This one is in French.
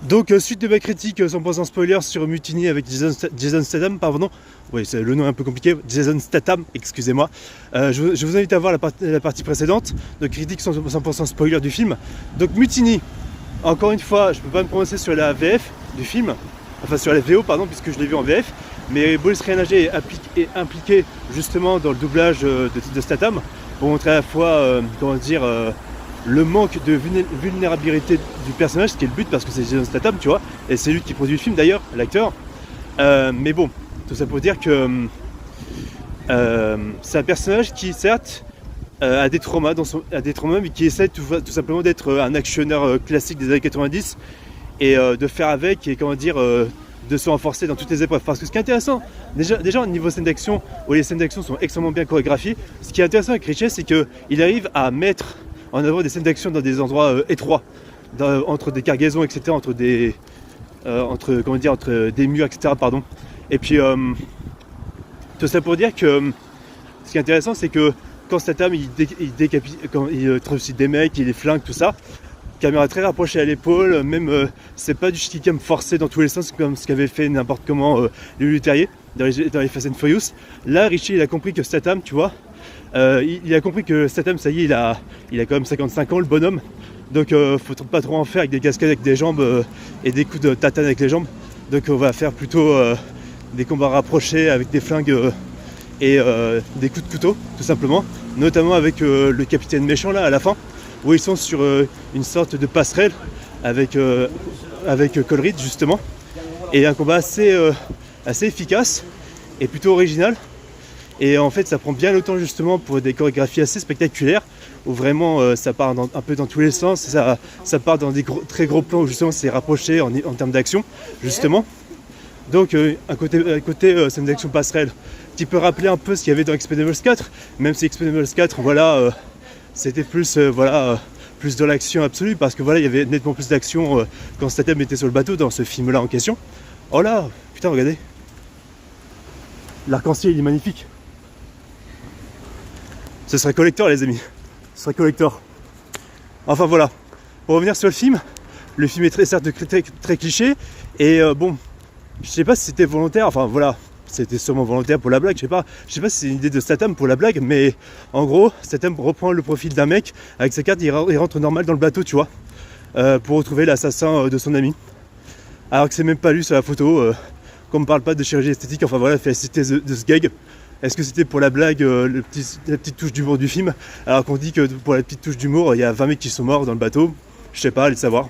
Donc suite de ma critique 100% spoiler sur Mutiny avec Jason Statham, pardon, oui le nom est un peu compliqué, Jason Statham, excusez-moi. Je vous invite à voir la partie précédente, de critique 100% spoiler du film. Donc Mutiny, encore une fois, je peux pas me prononcer sur la VF du film, enfin sur la VO pardon, puisque je l'ai vu en VF, mais Boris Renager est impliqué justement dans le doublage de Statham, pour montrer à la fois, comment dire, le manque de vulnérabilité du personnage, ce qui est le but parce que c'est Jason Statham, tu vois, et c'est lui qui produit le film d'ailleurs, l'acteur. Mais bon, tout ça pour dire que c'est un personnage qui certes a des traumas, mais qui essaie tout simplement d'être un actionneur classique des années 90 et de faire avec et comment dire, de se renforcer dans toutes les épreuves. Parce que ce qui est intéressant, déjà au niveau scène d'action, où les scènes d'action sont extrêmement bien chorégraphiées, ce qui est intéressant avec Richet, c'est qu'il arrive à mettre en avant des scènes d'action dans des endroits étroits, entre des cargaisons, etc., entre des murs, etc. Pardon. Et puis, tout ça pour dire que ce qui est intéressant, c'est que quand Statham il trucide des mecs, il les flingue, tout ça, caméra très rapprochée à l'épaule, même c'est pas du stickam forcé dans tous les sens comme ce qu'avait fait n'importe comment Lulu Terrier dans les Fast and Furious. Là, Richie il a compris que Statham, tu vois, il a compris que Statham, ça y est, il a quand même 55 ans, le bonhomme. Donc faut pas trop en faire avec des cascades avec des jambes et des coups de tatane avec les jambes. Donc on va faire plutôt des combats rapprochés avec des flingues et des coups de couteau, tout simplement. Notamment avec le capitaine méchant là à la fin, où ils sont sur une sorte de passerelle avec Coleridge justement. Et un combat assez efficace et plutôt original. Et en fait ça prend bien le temps justement pour des chorégraphies assez spectaculaires où vraiment ça part un peu dans tous les sens, ça part dans des très gros plans où justement c'est rapproché en termes d'action justement. Donc un côté scène d'action passerelle qui peut rappeler un peu ce qu'il y avait dans Expendables 4, même si Expendables 4 voilà c'était plus plus de l'action absolue parce que voilà il y avait nettement plus d'action quand Statham était sur le bateau dans ce film là en question. Oh là putain regardez, l'arc-en-ciel il est magnifique. Ce serait collector les amis, ce serait collector. Enfin voilà, pour revenir sur le film est certes très cliché et bon, je sais pas si c'était volontaire, enfin voilà, c'était sûrement volontaire pour la blague, je sais pas si c'est une idée de Statham pour la blague, mais en gros Statham reprend le profil d'un mec avec sa carte, il rentre normal dans le bateau, tu vois, pour retrouver l'assassin de son ami, alors que c'est même pas lui sur la photo, qu'on me parle pas de chirurgie esthétique, enfin voilà, félicité de ce gag. Est-ce que c'était pour la blague, la petite touche d'humour du film, alors qu'on dit que pour la petite touche d'humour, il y a 20 mecs qui sont morts dans le bateau? Je sais pas, allez savoir.